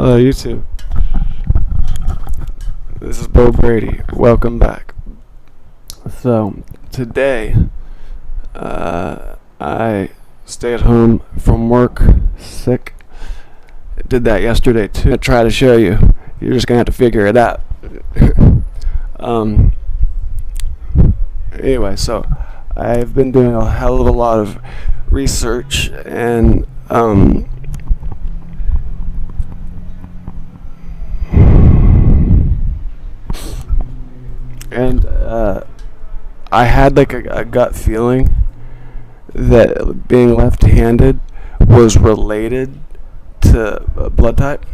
Hello, YouTube. This is Bo Brady. Welcome back. So, today, I stayed home from work, sick. Did that yesterday too. I try to show you. You're just gonna have to figure it out. Anyway, so I've been doing a hell of a lot of research and I had like a gut feeling that being left-handed was related to blood type,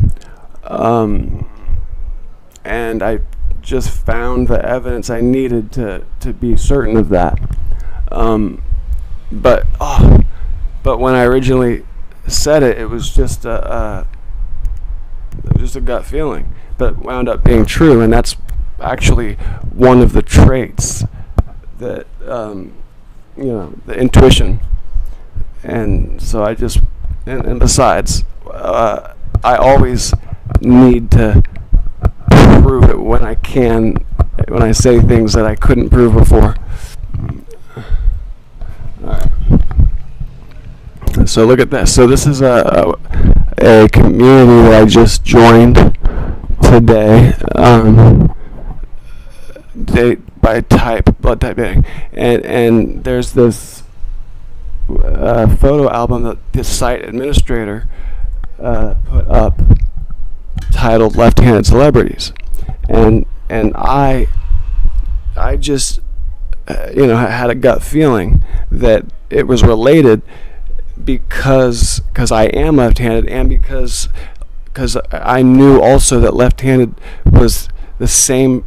and I just found the evidence I needed to be certain of that. But when I originally said it, it was just a gut feeling, but wound up being true, and that's actually one of the traits that the intuition. And so I just and besides, I always need to prove it when I can, when I say things that I couldn't prove before. Alright. So look at this. So this is a community that I just joined today. Date by type, blood type dating, and there's this photo album that this site administrator put up titled "Left-Handed Celebrities," and I just had a gut feeling that it was related because I am left-handed, and because I knew also that left-handed was the same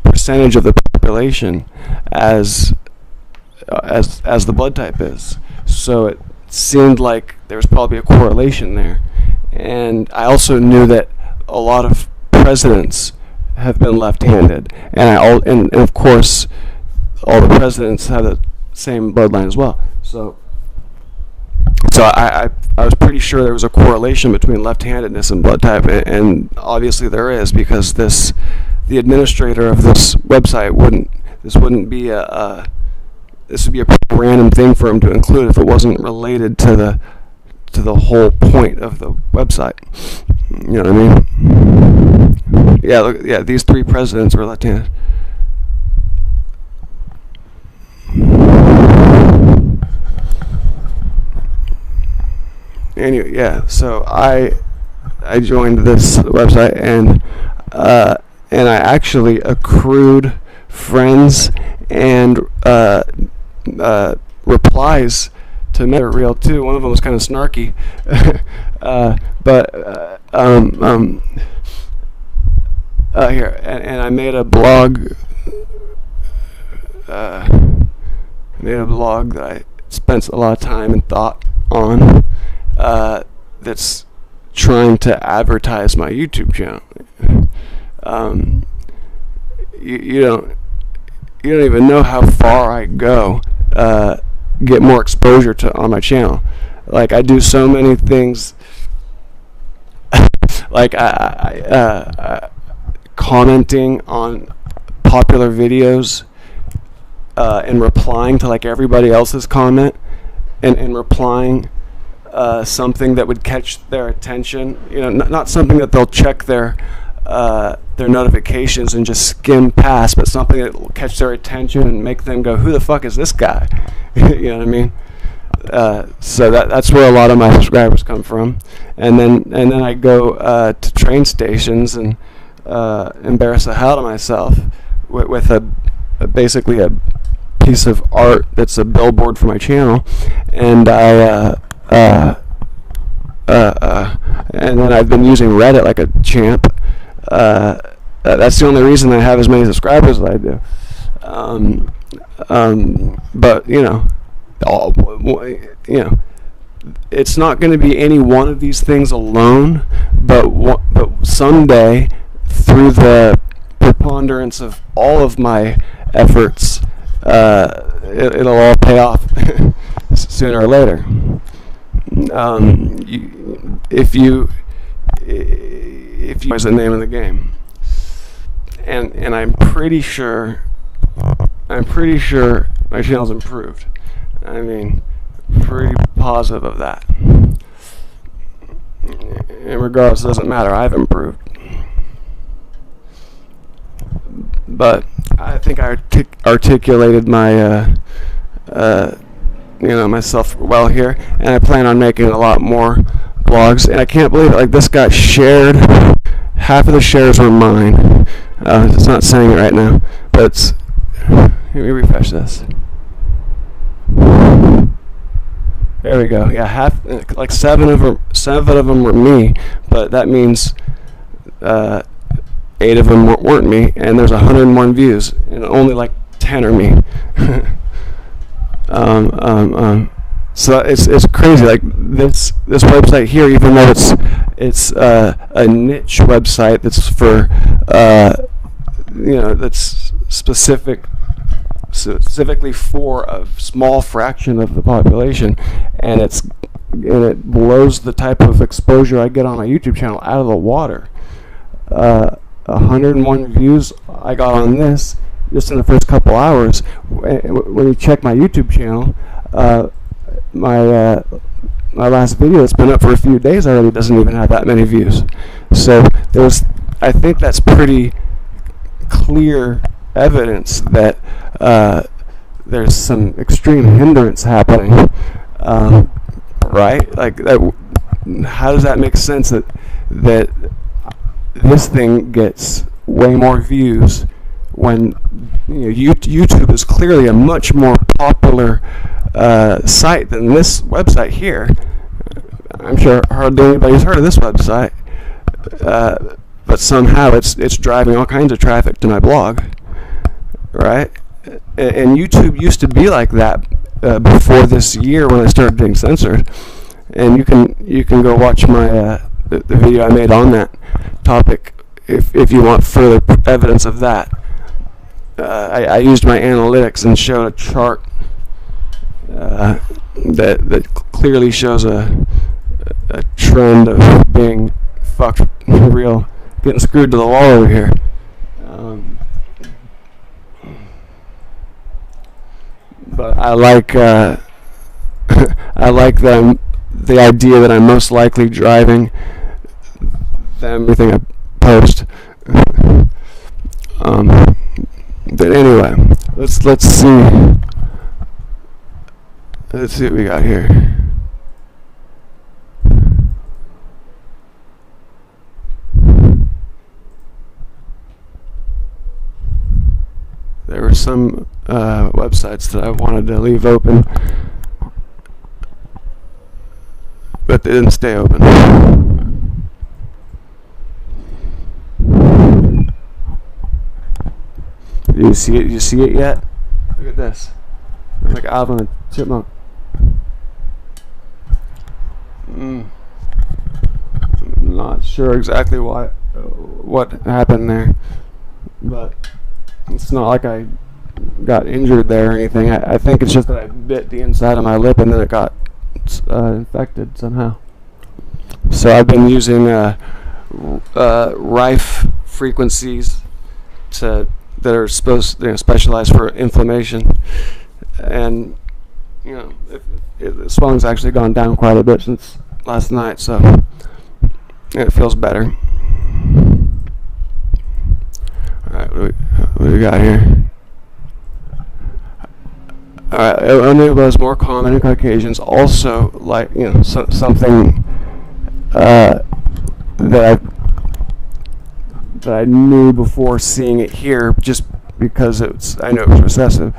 percentage of the population as the blood type is. So it seemed like there was probably a correlation there. And I also knew that a lot of presidents have been left-handed, and of course all the presidents have the same bloodline as well. So I was pretty sure there was a correlation between left-handedness and blood type, and obviously there is, because the administrator of this website wouldn't be this would be a random thing for him to include if it wasn't related to the whole point of the website. You know what I mean? Yeah, look, yeah, these three presidents were left-handed. Anyway, yeah, so I joined this website, and I actually accrued friends and replies to me. They're real too. One of them was kind of snarky, here, and I made a blog. That I spent a lot of time and thought on. That's trying to advertise my YouTube channel. You don't even know how far I go get more exposure on my channel. Like, I do so many things, like I commenting on popular videos and replying to like everybody else's comment, and replying something that would catch their attention. Not something that they'll check their notifications and just skim past, but something that will catch their attention and make them go, "Who the fuck is this guy?" You know what I mean? So that's where a lot of my subscribers come from. And then I go to train stations and embarrass the hell out of myself with basically a piece of art that's a billboard for my channel, and and then I've been using Reddit like a champ. That's the only reason I have as many subscribers as I do. But it's not going to be any one of these things alone. But someday, through the preponderance of all of my efforts, it'll all pay off sooner or later. If if you is the name of the game. And I'm pretty sure my channel's improved. I mean, pretty positive of that. And regardless, it doesn't matter. I've improved. But I think I articulated my myself well here, and I plan on making a lot more blogs. And I can't believe it, like, this got shared. Half of the shares were mine. It's not saying it right now, but it's, let me refresh this. There we go. Yeah, half, like seven of them were me, but that means 8 of them weren't me, and there's 101 views, and only like 10 are me. So it's crazy. Like this website here, even though it's a niche website that's for that's specifically for a small fraction of the population, and it blows the type of exposure I get on my YouTube channel out of the water. 101 views I got on this just in the first couple hours. When you check my YouTube channel, my last video that's been up for a few days already doesn't even have that many views. So I think that's pretty clear evidence that there's some extreme hindrance happening, right? Like, how does that make sense that this thing gets way more views when YouTube is clearly a much more popular site than this website here? I'm sure hardly anybody's heard of this website, but somehow it's driving all kinds of traffic to my blog, right? And YouTube used to be like that before this year when I started being censored. And you can go watch my the video I made on that topic if you want further evidence of that. I used my analytics and showed a chart that clearly shows a trend of being fucked real, getting screwed to the wall over here. But I like I like the idea that I'm most likely driving everything I post. But anyway, let's see what we got here. There were some websites that I wanted to leave open, but they didn't stay open. Do you see it? Do you see it yet? Look at this. I'm like Alvin and Chipmunk. I'm not sure exactly what happened there, but it's not like I got injured there or anything. I think it's just that I bit the inside of my lip and then it got infected somehow. So I've been using Rife frequencies that are specialized for inflammation, and the swelling's actually gone down quite a bit since last night, so it feels better. Alright, what do we got here? Alright, Onewa is more common in Caucasians. Also, like, something that I knew before seeing it here, just because I know it was recessive.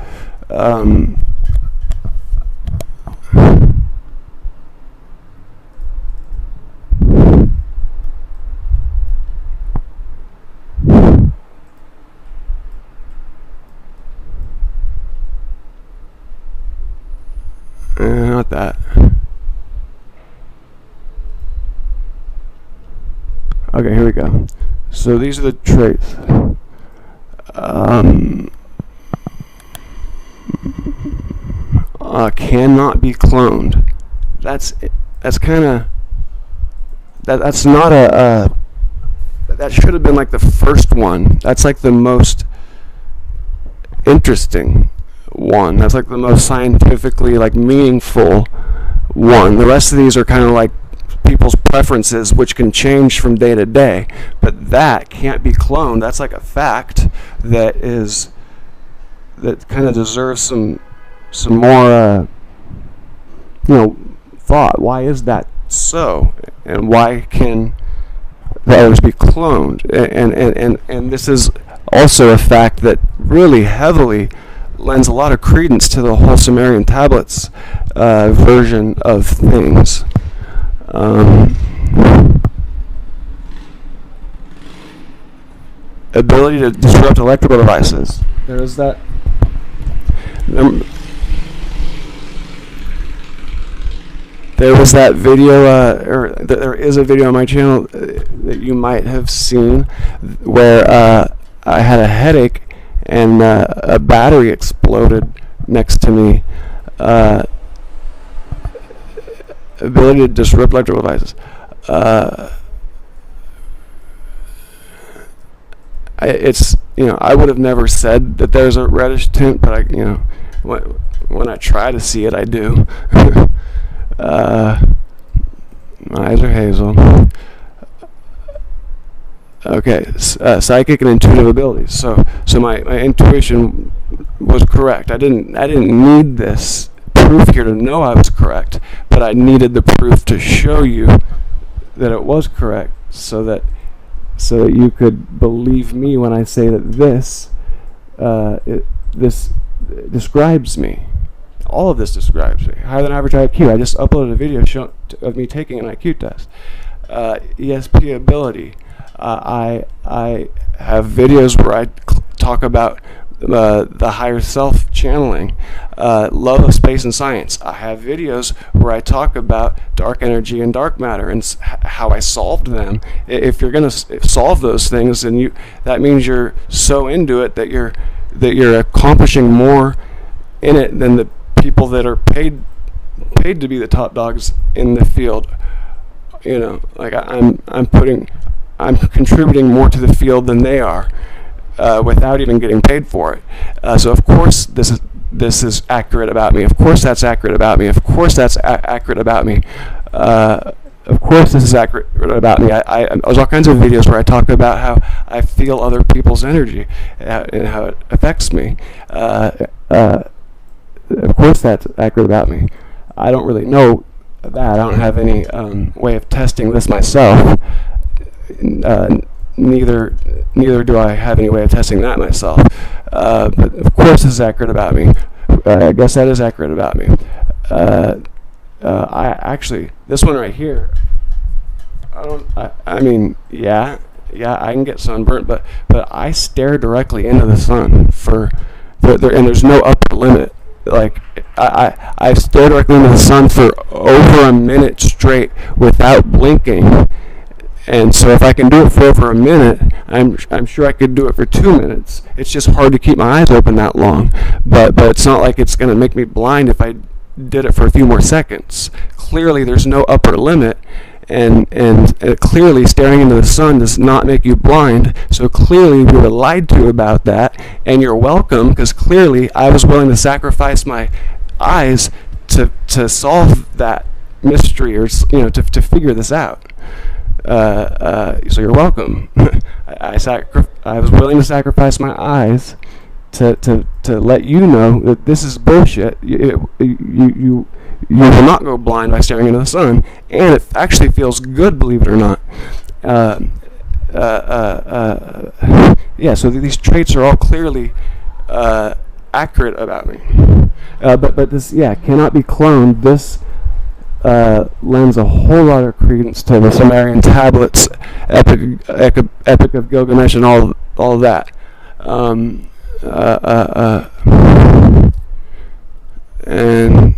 Not that. Okay, here we go. So these are the traits. Cannot be cloned. That's kind of that's not that should have been like the first one. That's like the most interesting one. That's like the most scientifically like meaningful one. The rest of these are kind of like people's preferences, which can change from day to day. But that can't be cloned. That's like a fact that kind of deserves some more thought. Why is that so? And why can the others be cloned? And this is also a fact that really heavily lends a lot of credence to the whole Sumerian tablets version of things. Ability to disrupt electrical devices. There is that. There was that video, or there is a video on my channel that you might have seen, where I had a headache and a battery exploded next to me. Ability to disrupt electrical devices. It's I would have never said that there's a reddish tint, but when I try to see it, I do. My eyes are hazel. Okay, psychic and intuitive abilities. So my intuition was correct. I didn't need this proof here to know I was correct, but I needed the proof to show you that it was correct, so that you could believe me when I say that this describes me. All of this describes me. Higher than average IQ. I just uploaded a video of me taking an IQ test. ESP ability. I have videos where I talk about the higher self channeling, love of space and science. I have videos where I talk about dark energy and dark matter and how I solved them. If you're going to solve those things, then that means you're so into it that you're accomplishing more in it than the people that are paid to be the top dogs in the field. Like I'm contributing more to the field than they are, without even getting paid for it. So of course this is accurate about me. Of course that's accurate about me. Of course that's accurate about me. Of course this is accurate about me. There's all kinds of videos where I talk about how I feel other people's energy and how it affects me. Of course that's accurate about me. I don't really know that. I don't have any way of testing this myself. Neither do I have any way of testing that myself. But of course this is accurate about me. I guess that is accurate about me. I actually, this one right here, I mean, yeah, I can get sunburnt, but I stare directly into the sun and there's no upper limit. Like I stare directly into the sun for over a minute straight without blinking. And so if I can do it for over a minute, I'm sure I could do it for 2 minutes. It's just hard to keep my eyes open that long. But it's not like it's going to make me blind if I did it for a few more seconds. Clearly there's no upper limit, and clearly staring into the sun does not make you blind. So clearly we were lied to about that, and you're welcome, because clearly I was willing to sacrifice my eyes to solve that mystery, or to figure this out. So you're welcome. I was willing to sacrifice my eyes to let you know that this is bullshit. You will not go blind by staring into the sun, and it actually feels good, believe it or not. Yeah. So these traits are all clearly accurate about me. But this, cannot be cloned. This lends a whole lot of credence to the Sumerian tablets, Epic of Gilgamesh, and all of that. And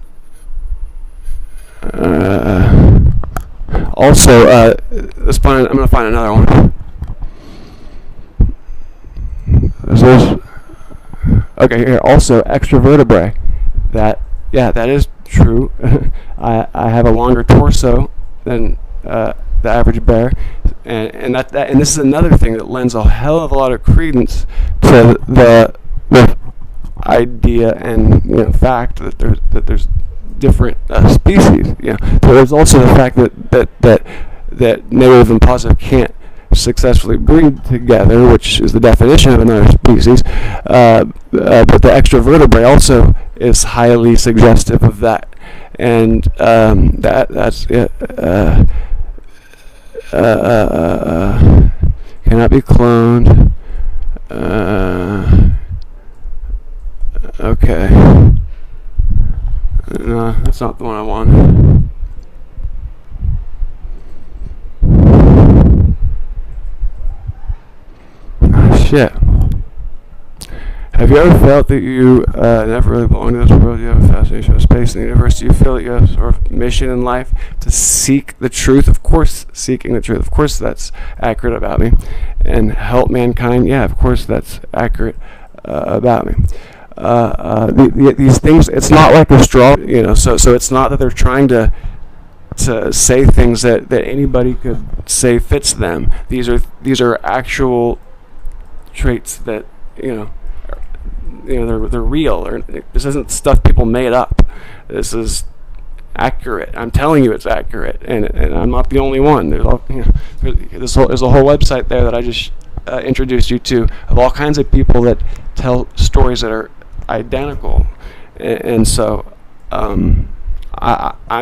also, I'm going to find another one. Okay, here, also extra vertebrae. That is true. I have a longer torso than the average bear, and and this is another thing that lends a hell of a lot of credence to the idea and fact that there's different species. There's also the fact that negative and positive can't successfully breed together, which is the definition of another species. But the extra vertebrae also is highly suggestive of that, and that's cannot be cloned. Okay. No, that's not the one I want. Shit. Have you ever felt that you never really belong to this world? You have a fascination with space and the universe. Do you feel that you have sort of mission in life to seek the truth? Of course, seeking the truth. Of course, that's accurate about me. And help mankind. Yeah, of course, that's accurate about me. These things. It's not like a straw. So it's not that they're trying to say things that anybody could say fits them. These are actual traits that they're real. This isn't stuff people made up. This is accurate. I'm telling you, it's accurate, and I'm not the only one. There's a whole website there that I just introduced you to of all kinds of people that tell stories that are identical, and so I'm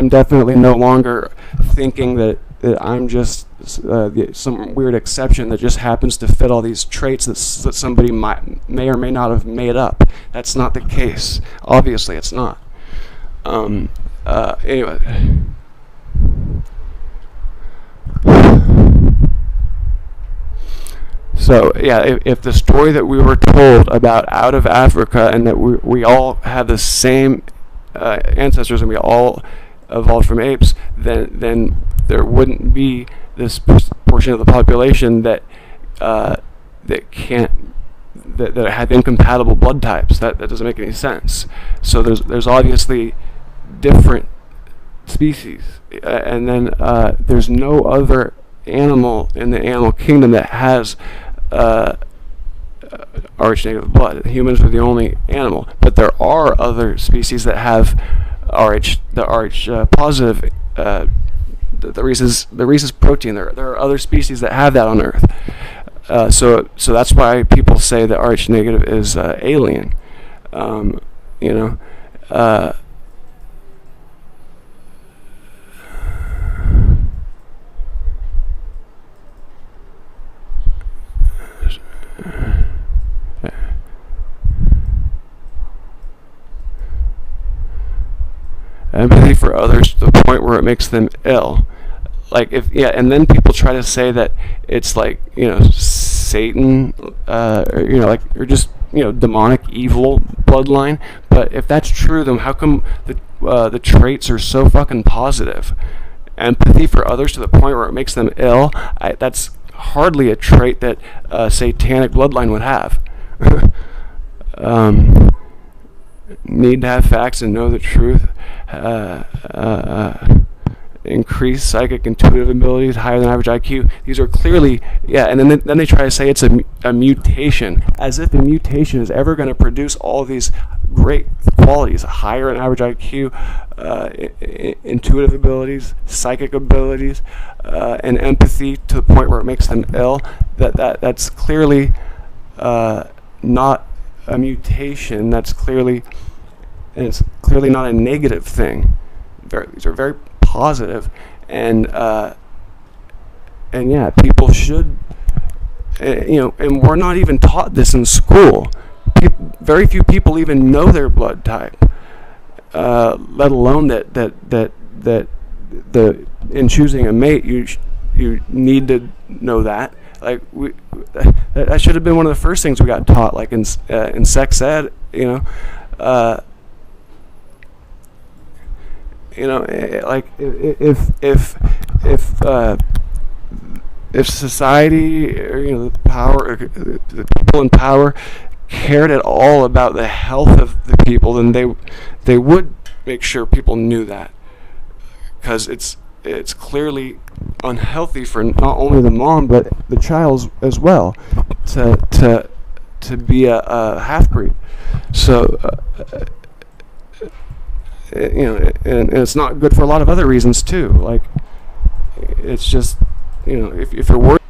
definitely no longer thinking that I'm just some weird exception that just happens to fit all these traits that somebody may or may not have made up. That's not the case. Obviously, it's not. Anyway. So, yeah, if the story that we were told about out of Africa and that we all have the same ancestors and we all evolved from apes, then there wouldn't be this portion of the population that have incompatible blood types. That doesn't make any sense. So there's obviously different species, and then there's no other animal in the animal kingdom that has Rh negative blood. Humans are the only animal, but there are other species that have the Rh positive, the rhesus protein. There are other species that have that on Earth. So that's why people say that Rh negative is alien. Empathy for others to the point where it makes them ill. And then people try to say that it's like, Satan, or just, demonic evil bloodline. But if that's true, then how come the traits are so fucking positive? Empathy for others to the point where it makes them ill. That's hardly a trait that a satanic bloodline would have. Need to have facts and know the truth. Increased psychic intuitive abilities, higher than average IQ. These are clearly, and then they try to say it's a mutation, as if a mutation is ever going to produce all these great qualities: higher than average IQ, intuitive abilities, psychic abilities, and empathy to the point where it makes them ill. That's clearly not a mutation. That's clearly, and it's clearly not a negative thing. These are very positive, and yeah, people should, and we're not even taught this in school. Very few people even know their blood type, let alone that in choosing a mate, you need to know that. Like that should have been one of the first things we got taught, like in sex ed, like if society, or the people in power cared at all about the health of the people, then they would make sure people knew that, because it's it's clearly unhealthy for not only the mom but the child as well to be a half breed. So and it's not good for a lot of other reasons too. Like, it's just, if you're worried,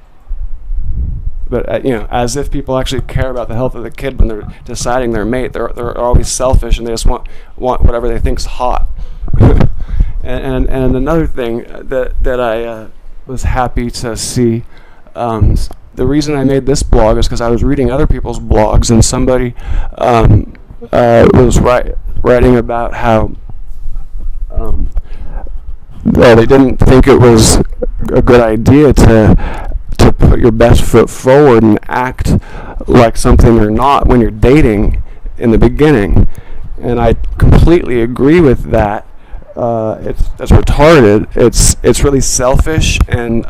but as if people actually care about the health of the kid when they're deciding their mate. They're always selfish, and they just want whatever they think's hot. and another thing that I was happy to see. The reason I made this blog is because I was reading other people's blogs, and somebody was writing about how they didn't think it was a good idea to put your best foot forward and act like something you're not when you're dating in the beginning. And I completely agree with that. That's retarded. It's really selfish, and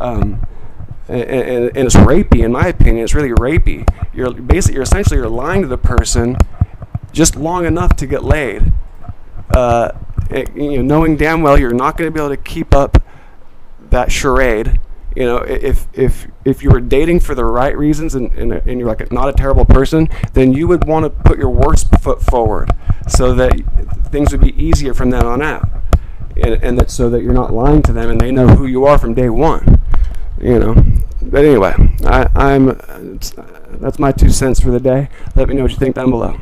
it's rapey, in my opinion. It's really rapey. You're essentially lying to the person just long enough to get laid, knowing damn well you're not going to be able to keep up that charade. If you were dating for the right reasons and you're like not a terrible person, then you would want to put your worst foot forward so that things would be easier from then on out, and that so that you're not lying to them and they know who you are from day one. But anyway, that's my 2 cents for the day. Let me know what you think down below.